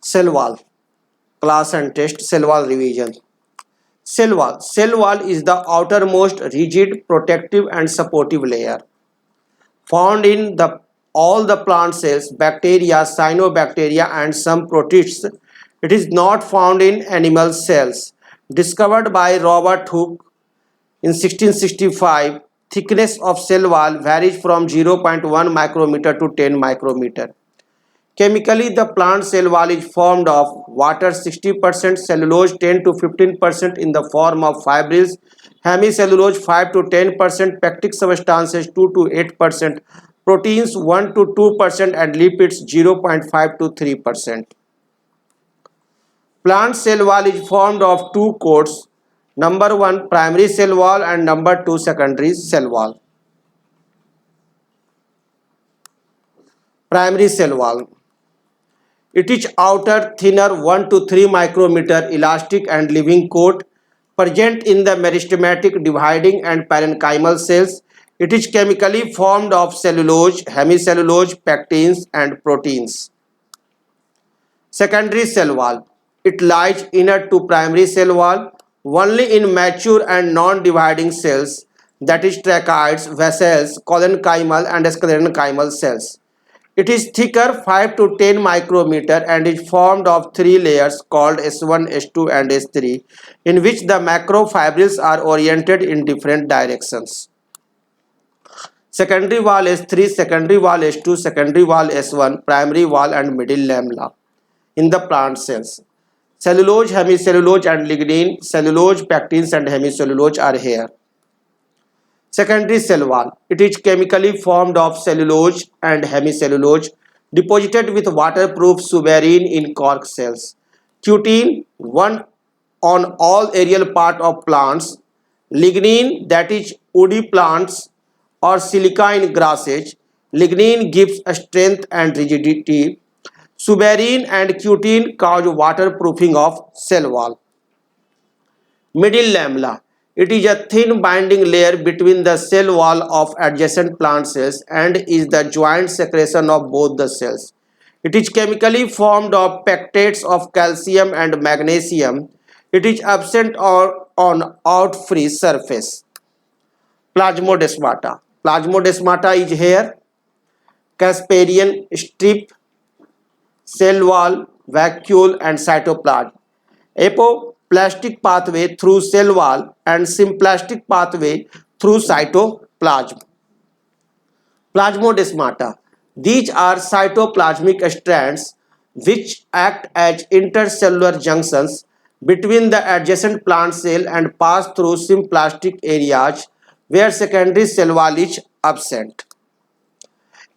Cell wall, class and test, cell wall revision. Cell wall. Cell wall is the outermost rigid, protective and supportive layer found in all the plant cells, bacteria, cyanobacteria and some protists. It is not found in animal cells. Discovered by Robert Hooke in 1665, thickness of cell wall varies from 0.1 micrometer to 10 micrometer. Chemically, the plant cell wall is formed of water 60%, cellulose 10 to 15% in the form of fibrils, hemicellulose 5 to 10%, pectic substances 2 to 8%, proteins 1 to 2% and lipids 0.5 to 3%. Plant cell wall is formed of two coats, number 1 primary cell wall and number 2 secondary cell wall. Primary cell wall. It is outer, thinner 1 to 3 micrometer elastic and living coat present in the meristematic dividing and parenchymal cells. It is chemically formed of cellulose, hemicellulose, pectins and proteins. Secondary cell wall. It lies inner to primary cell wall only in mature and non-dividing cells, that is tracheids, vessels, collenchymal and sclerenchymal cells. It is thicker 5 to 10 micrometer and is formed of three layers called S1, S2 and S3 in which the macrofibrils are oriented in different directions. Secondary wall S3, secondary wall S2, secondary wall S1, primary wall and middle lamella in the plant cells. Cellulose, hemicellulose and lignin, cellulose, pectins and hemicellulose are here. Secondary cell wall. It is chemically formed of cellulose and hemicellulose deposited with waterproof suberin in cork cells. Cutin, one on all aerial part of plants. Lignin, that is woody plants or silica in grasses. Lignin gives strength and rigidity. Suberin and cutin cause waterproofing of cell wall. Middle lamella. It is a thin binding layer between the cell wall of adjacent plant cells and is the joint secretion of both the cells. It is chemically formed of pectates of calcium and magnesium. It is absent or on out-free surface. Plasmodesmata. Plasmodesmata is here. Casparian strip, cell wall, vacuole and cytoplasm. Apoplastic pathway through cell wall and symplastic pathway through cytoplasm. Plasmodesmata. These are cytoplasmic strands which act as intercellular junctions between the adjacent plant cell and pass through symplastic areas where secondary cell wall is absent.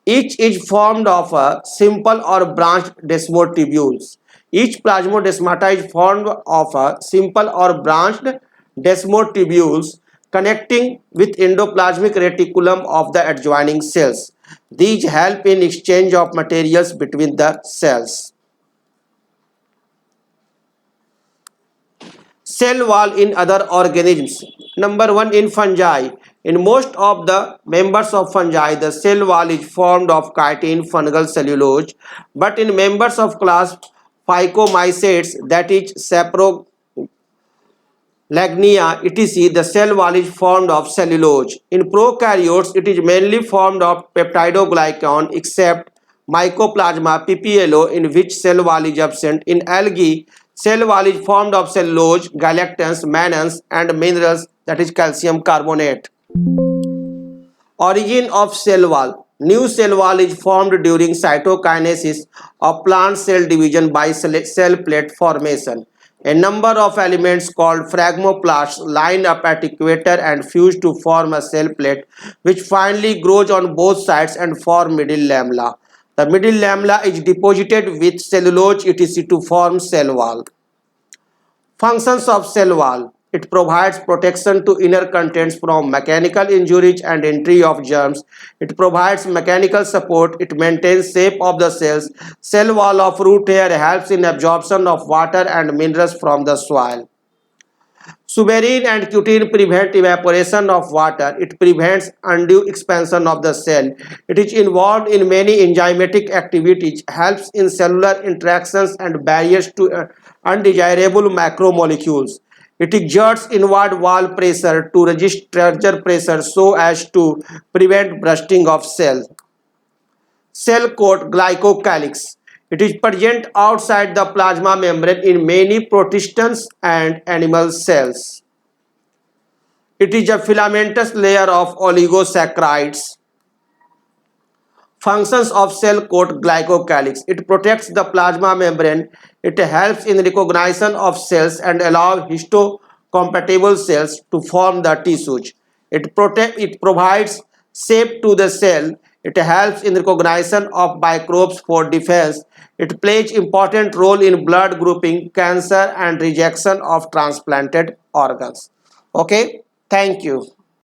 Each is formed of a simple or branched desmotubules. Each plasmodesmata is formed of a simple or branched desmotubules connecting with endoplasmic reticulum of the adjoining cells. These help in exchange of materials between the cells. Cell wall in other organisms. Number 1, in fungi. In most of the members of fungi, the cell wall is formed of chitin, fungal cellulose, but in members of class Phycomycetes, that is Saprolagnia, etc., the cell wall is formed of cellulose. In prokaryotes, it is mainly formed of peptidoglycan except Mycoplasma PPLO, in which cell wall is absent. In algae, cell wall is formed of cellulose, galactans, mannans and minerals, that is calcium carbonate. Origin of cell wall. New cell wall is formed during cytokinesis of plant cell division by cell plate formation. A number of elements called phragmoplasts line up at equator and fuse to form a cell plate which finally grows on both sides and form middle lamella. The middle lamella is deposited with cellulose etc. to form cell wall. Functions of cell wall. It provides protection to inner contents from mechanical injuries and entry of germs. It provides mechanical support. It maintains shape of the cells. Cell wall of root hair helps in absorption of water and minerals from the soil. Suberin and cutin prevent evaporation of water. It prevents undue expansion of the cell. It is involved in many enzymatic activities, helps in cellular interactions and barriers to undesirable macromolecules. It exerts inward wall pressure to resist transfer pressure so as to prevent bursting of cells. Cell coat glycocalyx. It is present outside the plasma membrane in many protistans and animal cells. It is a filamentous layer of oligosaccharides. Functions of cell coat glycocalyx. It protects the plasma membrane. It helps in recognition of cells and allows histocompatible cells to form the tissues. It provides shape to the cell. It helps in recognition of microbes for defense. It plays important role in blood grouping, cancer and rejection of transplanted organs. Okay, thank you.